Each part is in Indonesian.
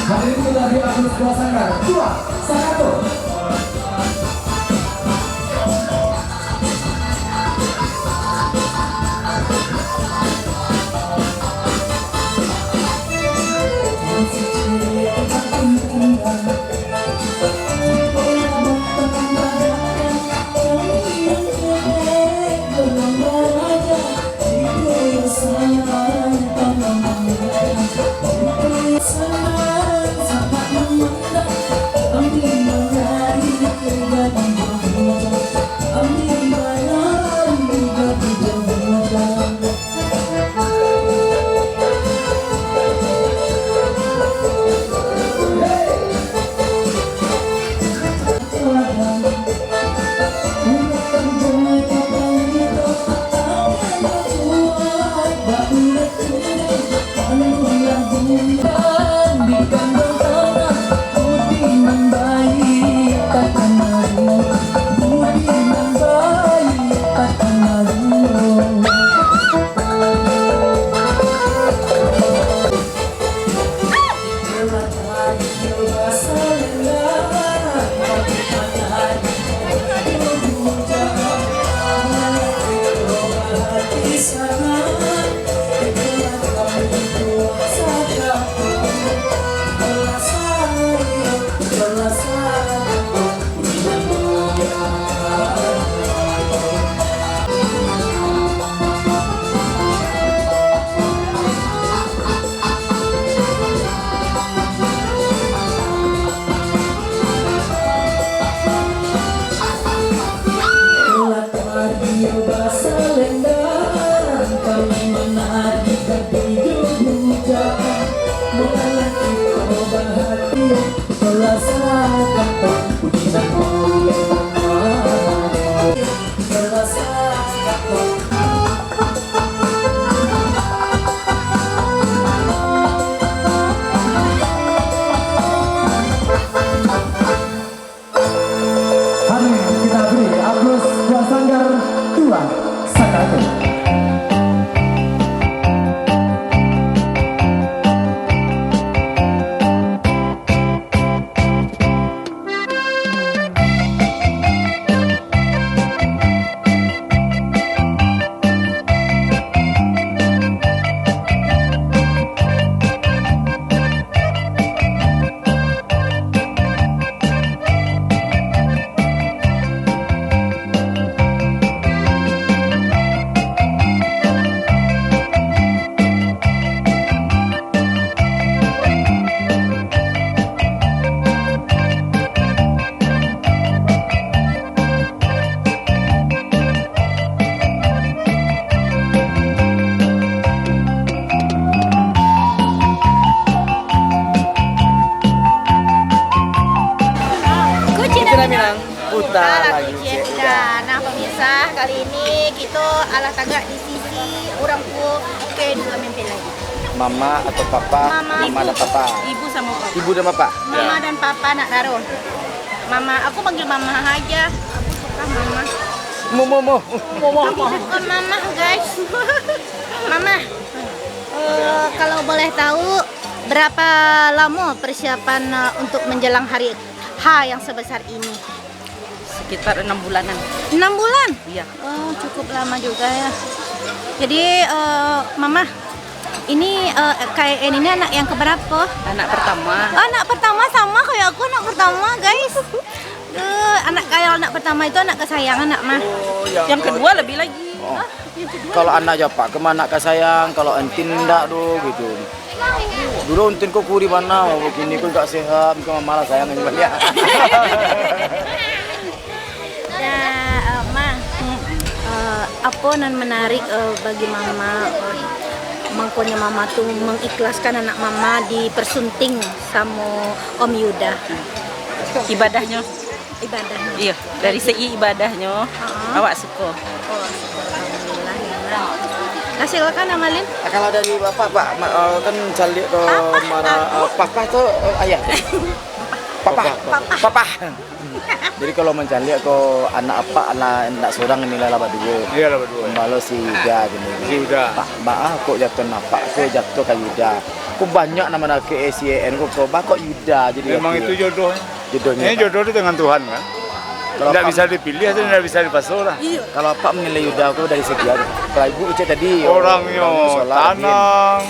Hadirin kita di Agus Dua Sanggar 2, 1. Nah pemirsa, kali ini kita ala tagak di sisi orang tua ke dua mempel lagi. Mama atau papa? Mama dan papa. Ibu sama papa. Ibu dan papa. Mama dan papa nak taruh. Mama, aku panggil mama aja. Aku suka mama. Bukan mama guys. Mama. Kalau boleh tahu berapa lama persiapan untuk menjelang hari H yang sebesar ini? Sekitar 6 bulanan. 6 bulan? Iya. Oh, cukup lama juga ya. Jadi, Mama, ini kayak ini anak yang keberapa? Anak pertama. Oh, anak pertama sama kayak aku anak pertama, guys. Anak kayak anak pertama itu anak kesayangan anak mah. Oh, Yang kedua lebih lagi. Oh. Kalau anak aja pak, kemana kesayang? Kalau entin enggak do gitu. Dulu entin kok kuri mana? Oh, begini kok gak sehat, kok malah sayang aja ya. Ya, Ma, apa nan menarik bagi Mama? Mangkonya Mama tuh mengikhlaskan anak Mama dipersunting sama Om Yuda. Ibadahnya. Ibadahnya. Iya, dari segi ibadahnya awak suka. Oh, alhamdulillah ya. Nah, silakan amalin. Kalau dari bapak pak, kan cari ke marah papa tuh ayah. Papa. Jadi kalau mencari ke anak apa, anak seorang ini lah berdua. Iya lah berdua. Malu si Yuda gini. Si Yuda. Pak, kok jatuh napak, kok jatuh ke Yuda. Kok banyak nama ke SYN kok bakok Yuda jadi. Memang itu jodohnya. jodohnya. Ini jodoh itu dengan Tuhan kan. Kalau Tidak Pak- bisa dipilih atau tidak bisa dipasrah. Kalau Pak menilai Yuda aku dari segi apa? Kalau Ibu Uce tadi Orangnya sholat, rajin. tanang,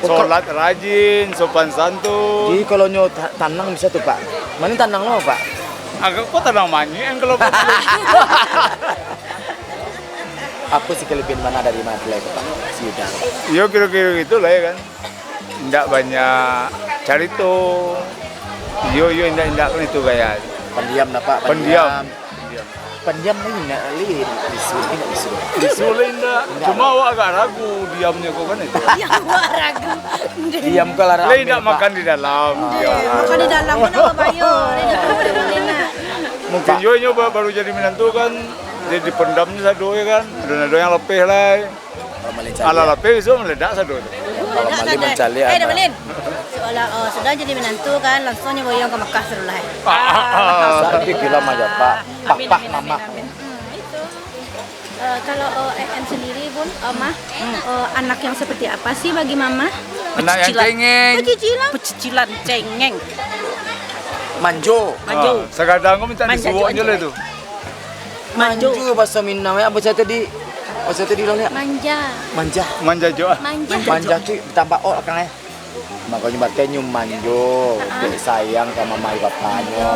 Oh, sholat rajin, sopan santun. Jadi kalau nyo tanang bisa tuh Pak. Mana tanang lo Pak? Agak kok tanang manyi kalau Apa sih kelebihan mana dari Madlai Pak? Si Yuda. yo kira-kira gitu lah ya kan. Tidak banyak carito. Yo indah kan itu kayak Pendiam dah Pak. pendiam. Pendiam lagi nggak lihat disuruh nggak disuruh. Disuruh indah. Cuma awak agak ragu diamnya kok kan itu. Yang gua ragu. Diam kalau Lah tidak makan di dalam. Bukan di dalam kan apa bayo. Di dalam udah boleh nak. Mungkin Yo nyoba baru jadi menantu kan. Jadi pendamnya satu ya kan. Ada yang lepih lah. kalau Malin Ala lepih itu meledak satu. Kalau Malin mencari Dah Malin. Soalnya sudah jadi menantu kan langsung nyoboyong ke Mekah suruh lah. Tapi gila aja Pak. Pak mama. Itu. Kalau EN sendiri Bun, Mah, anak yang seperti apa sih bagi Mama? Anak yang cengeng. Pecicilan. Pecicilan cengeng. Manjo. Maju. Sekarang aku minta Manja disuwaknya juga. lah itu. Manjo bahasa Minang ya. Apa tadi? Bahasa tadi lo lihat. Manja. Manja. Manja jo. Manja. Manja tuh ditambah o kan ya. Makanya berarti manjo, dia sayang sama mama bapaknya.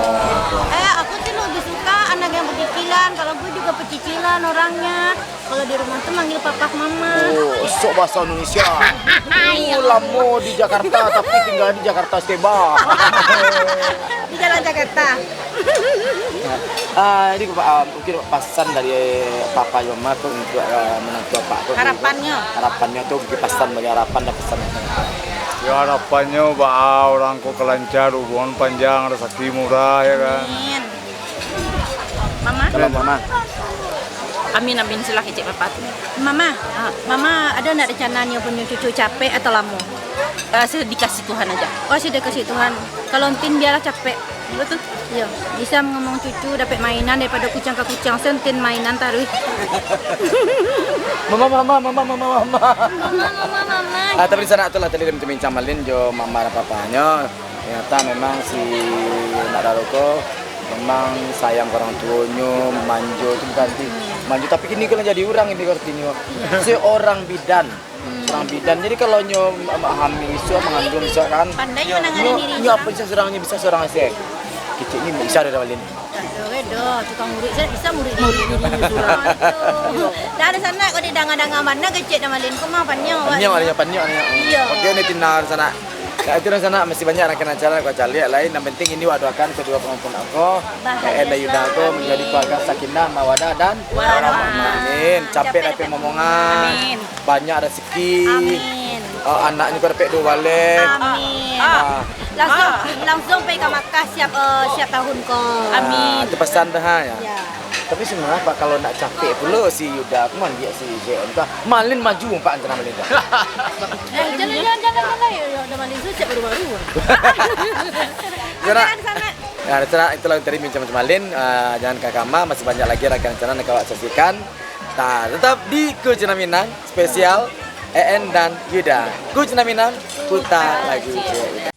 Aku sih lebih suka anak yang pecicilan. Kalau gue juga pecicilan orangnya. Kalau di rumah tuh manggil papa mama. Oh, sok bahasa Indonesia. Lama di Jakarta tapi tinggal di Jakarta Steba. Di jalan Jakarta. Ini mungkin pesan dari papa Yoma tuh untuk menantu Pak. Harapannya tuh mungkin pesan bagi harapan dan pesan. Ya harapannya bah orang kok kelancar, hubungan panjang, rezeki murah ya kan. Amin. Mama? Kalau mama, Amin amin silah cek papat. Mama, Mama ada nggak rencananya punya cucu capek atau lama? Saya dikasih Tuhan aja. Oh sudah kasih Tuhan. Kalau Entin biarlah capek. Betul. Iya, bisa ngomong cucu dapat mainan daripada kucang ke kucang sentin mainan taruh. mama. Mama. Tapi di sana tuh lah tadi dia bincang malin jo mama dan papanya. Ternyata memang si Nak Daroko memang sayang ke orang tuanya, manjo itu bukan manjo tapi kini kalau jadi orang ini artinya seorang bidan. Seorang bidan. Jadi kalau nyo hamil isu mengandung isu kan. Pandai menangani diri. Nyo apa bisa seorangnya bisa seorang sih. Kecil ini bisa ada malin. Aduh, tukang murid saya bisa murid diri surang. Dah ada sana kau di danga-danga mana kecil nama lin kau mah panjang. Panyo. Iya. Oke, ini tinggal sana. Nah, itu di sana masih banyak rangkaian acara kau cari lain. Yang penting ini waduakan kedua penonton aku, Enda Yuda aku menjadi keluarga sakinah, mawadah dan warahmah. Amin. Capek tapi momongan. Amin. Banyak rezeki. Amin. Anaknya kau dapat 2 balik. Amin. Ah, Langsung pergi ke Makkah siap tahun kau. Amin. Itu pesan dah ya. Ya. Tapi sebenarnya Pak kalau nak capek pula si Yuda aku dia si JM tu. Malin maju Pak antara Malin. Jangan. Ya udah malin siap baru-baru. Sana. Sana. Ya, itulah tadi bincang macam Malin. Jangan kakama masih banyak lagi rangkaian acara yang kau saksikan. Nah, tetap di Kucina Minang spesial EN dan Yuda. Kucina Minang, putar lagu Yuda.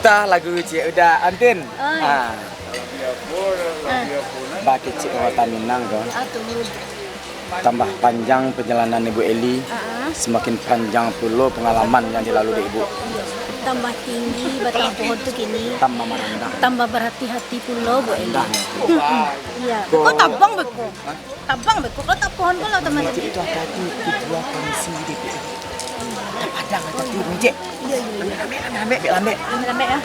Kita lagu Cik udah Antin. Ah. Bagi Cik Kota Minang kan. Tambah panjang perjalanan Ibu Eli. Semakin panjang pula pengalaman yang dilalui Ibu. Tambah tinggi batang pohon tuh gini. Tambah merendah. Tambah berhati-hati pula Bu Eli. Iya. Kok tabang beko? Tabang beko kalau tak pohon pula teman-teman. Cik itu hati-hati ketua komisi DPR. Padang hati-hati Cik. Iya. Ambil. Lambe ya.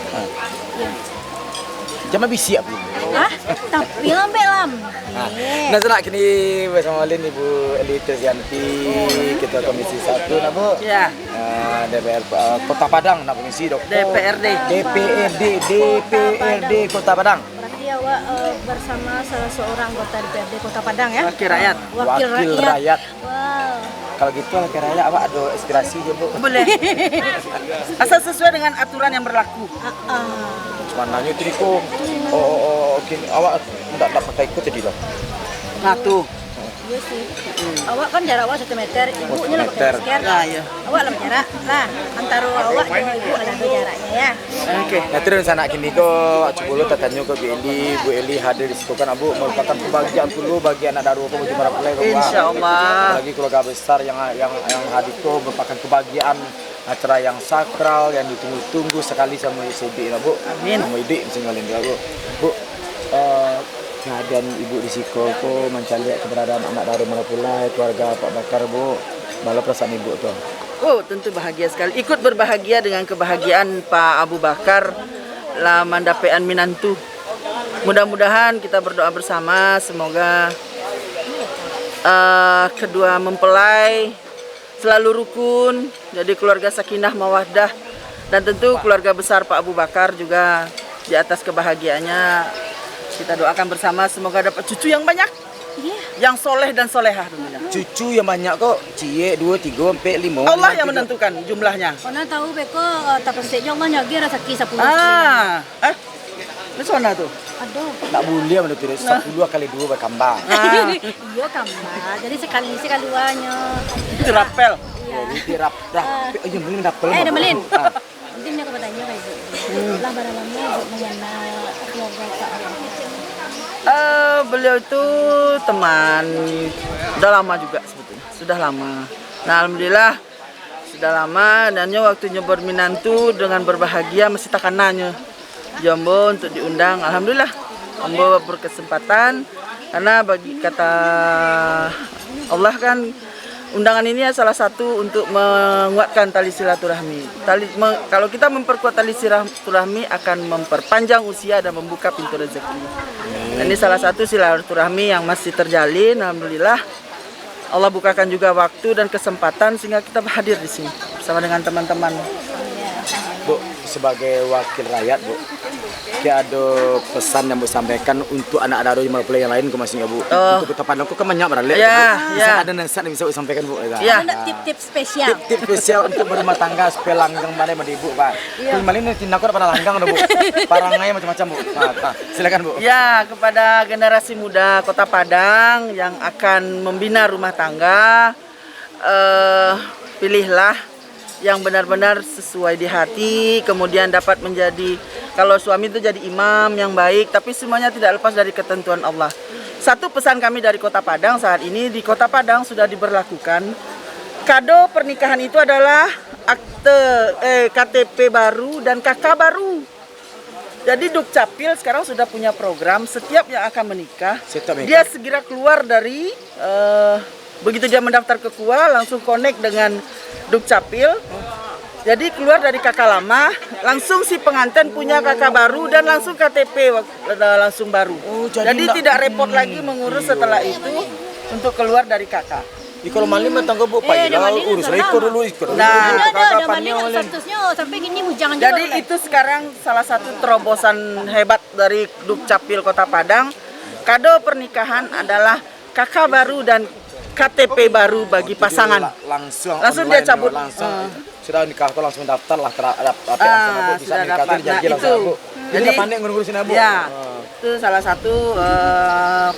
Jangan bisik aku. Tapi lambe lam. Nah, senang kini bersama Lin Ibu Eli Terzianti, Ketua Komisi 1 nak Bu. Ya. DPR Kota Padang nak komisi dok. DPRD. DPRD Kota Padang. Berarti awak bersama salah seorang anggota DPRD Kota Padang ya? Wakil rakyat. Wakil rakyat. Wow. Kalau gitu wakil rakyat awak ada aspirasi je Bu. Boleh. Asal sesuai dengan aturan yang berlaku. Cuma nanya tu Niko. Okay. Awak tak pakai ikut tadi lah. Nah tuh. Iya sih. Awak kan jarak awak 1 meter, ibunya lah pakai masker. Nah, iya. Awak lah jarak. Lah, antara awak dengan ibu ada jaraknya ya. Oke. Nah terus anak kini ko coba tanya ke Bu Eli hadir di situ kan Abu merupakan kebahagiaan dulu bagi anak daru ko di Marapulai ko. Insyaallah. Bagi keluarga besar yang hadir ko merupakan kebahagiaan acara yang sakral yang ditunggu-tunggu sekali sama Ibu Bu. Amin. Sama Ibu singgalin dia Bu. Bu keadaan Ibu di Siko ko mencari keberadaan anak daru Marapulai keluarga Pak Bakar Bu. Malah perasaan Ibu tuh. Oh, tentu bahagia sekali. Ikut berbahagia dengan kebahagiaan Pak Abu Bakar lah mandapean minantu. Mudah-mudahan kita berdoa bersama semoga kedua mempelai selalu rukun, jadi keluarga sakinah mawaddah, dan tentu keluarga besar Pak Abu Bakar juga di atas kebahagiaannya kita doakan bersama semoga dapat cucu yang banyak, yang soleh dan solehah tentunya. Cucu yang banyak kok, cie 2, 3, 4, 5. Allah yang menentukan jumlahnya. Karena tahu beko tapi sejauh Allah nyagi rezeki 10. Ini mana tuh? Aduh. Tak boleh menurut 10 kali 2 berkambang. Iya kambah. Jadi sekali wanya. Itu rapel. Jadi rap. Iya melin dapel. Ada melin. Nanti punya kepadanya kayak ibu. Lah barang-barangnya ibu mengenal keluarga Pak. Beliau itu teman udah lama juga sebetulnya, sudah lama. Nah alhamdulillah sudah lama dan waktunya berminantu dengan berbahagia mesti takkan nanya Jombo untuk diundang. Alhamdulillah Jombo berkesempatan karena bagi kata Allah kan undangan ini salah satu untuk menguatkan tali silaturahmi. Kalau kita memperkuat tali silaturahmi akan memperpanjang usia dan membuka pintu rezeki. Dan ini salah satu silaturahmi yang masih terjalin. Alhamdulillah Allah bukakan juga waktu dan kesempatan sehingga kita hadir di sini bersama dengan teman-teman. Bu, sebagai wakil rakyat Bu, ada pesan yang Bu sampaikan untuk anak daru yang lain ke masing Bu. Untuk Kota Padang ku kan banyak beralih. Bisa ada nasihat yang bisa Bu sampaikan Bu. Ada tip-tip spesial. Tip spesial untuk berumah tangga supaya langgeng mana sama Ibu Pak. Kun malin tindak pada langgeng Bu. Parangai macam-macam Bu. Silakan Bu. Ya, kepada generasi muda Kota Padang yang akan membina rumah tangga, pilihlah yang benar-benar sesuai di hati, kemudian dapat menjadi, kalau suami itu jadi imam yang baik, tapi semuanya tidak lepas dari ketentuan Allah. Satu pesan kami dari Kota Padang saat ini, di Kota Padang sudah diberlakukan, kado pernikahan itu adalah akte KTP baru dan KK baru. Jadi Dukcapil sekarang sudah punya program, setiap yang akan menikah, dia segera keluar dari, begitu dia mendaftar ke KUA, langsung connect dengan Dukcapil. Jadi keluar dari kakak lama, langsung si pengantin punya kakak baru dan langsung KTP langsung baru. Jadi tidak repot lagi mengurus setelah itu untuk keluar dari kakak. Kalau malin tangga Bu Pak, urus rekor dulu. Nah, ada malin statusnya sampai gini bujangan juga. Jadi itu sekarang salah satu terobosan hebat dari Dukcapil Kota Padang. Kado pernikahan adalah kakak baru dan KTP baru bagi pasangan. Langsung dia cabut. Sudah nikah kok langsung daftar lah langsung bisa nikah tuh janji langsung Bu. Jadi pandai ngurusin Bu. Ya. Itu salah satu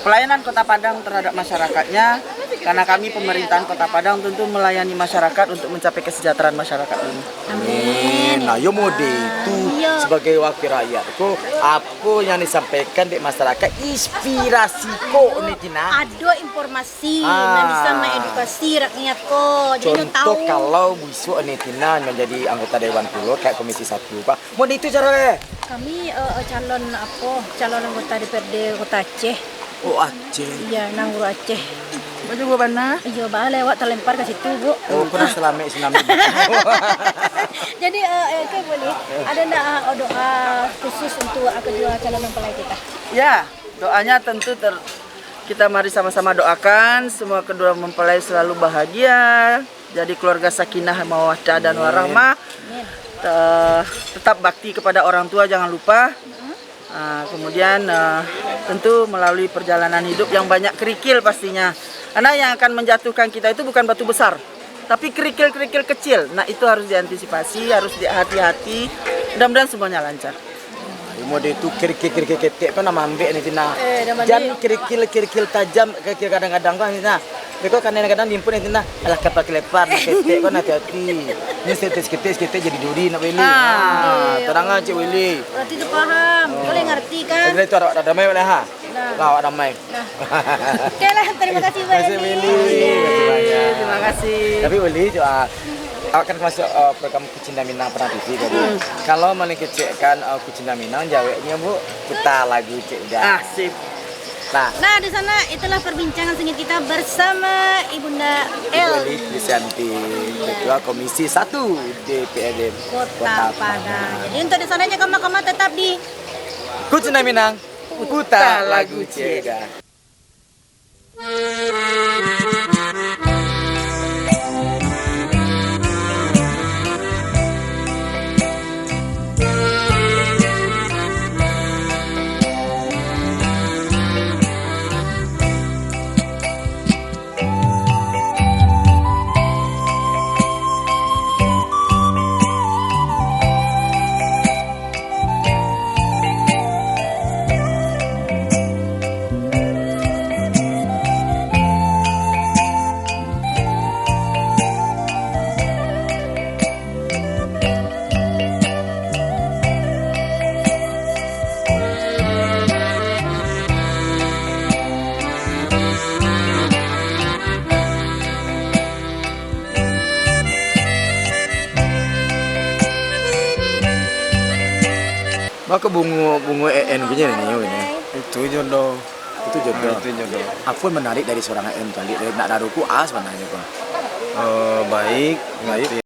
pelayanan Kota Padang terhadap masyarakatnya, karena kami pemerintahan Kota Padang tentu melayani masyarakat untuk mencapai kesejahteraan masyarakat ini. Amin. Nah, yo mode itu Iya. sebagai wakil rakyatku, apa yang disampaikan di masyarakat inspirasi kok nih Tina. Ada informasi yang bisa mengedukasi rakyat kok. Jadi tahu. Contoh kalau besok nih Tina menjadi anggota Dewan Pulo kayak Komisi 1 Pak. Mode itu caranya. Kami calon anggota DPRD Kota Aceh. Oh Aceh. Iya, Nangguru Aceh. Baju gua mana? Iya, lewat terlempar ke situ, Bu. Oh, pernah selama tsunami. Jadi kayak boleh ada enggak doa khusus untuk kedua calon mempelai kita? Ya, doanya tentu kita mari sama-sama doakan semua kedua mempelai selalu bahagia, jadi keluarga sakinah mawaddah dan warahmah. Amin. Tetap bakti kepada orang tua jangan lupa. Kemudian tentu melalui perjalanan hidup yang banyak kerikil pastinya. Karena yang akan menjatuhkan kita itu bukan batu besar, tapi kerikil-kerikil kecil. Nah itu harus diantisipasi, harus hati-hati. Mudah-mudahan semuanya lancar. Mode itu kerikil-kerikil ketek kan nama ambek nih Tina. nama Jangan kerikil-kerikil tajam, kerikil kadang-kadang kan Tina. Mereka kadang-kadang diimpun Tina. Alah kapal kelepar, ketek kan hati-hati. Ini setes-ketes jadi duri nak beli. Terang aja Cik Willy. Berarti itu paham, boleh ngerti kan? Jadi itu ada damai boleh ha? Awak damai. Oke lah, terima kasih Pak Terima kasih Eli. Willy. Terima kasih. Tapi Willy awak kan masuk program Kucinta Minang pernah TV tadi. Kalau menekecekkan Kucinta Minang jawabnya Bu, putar lagu Cik Ida. Sip. Nah, di sana itulah perbincangan sengit kita bersama Ibunda Willy El Kristianti, Ketua Komisi 1 DPRD Kota Padang. Jadi untuk di sananya kamu tetap di Kucinta Minang, putar lagu Cik Ida. Maka bunga EN punya ini ini. Itu jodoh. Itu jodoh. Itu jodoh. Apa yang menarik dari seorang EN kali? Dari nak daruku sebenarnya kok. Baik, baik.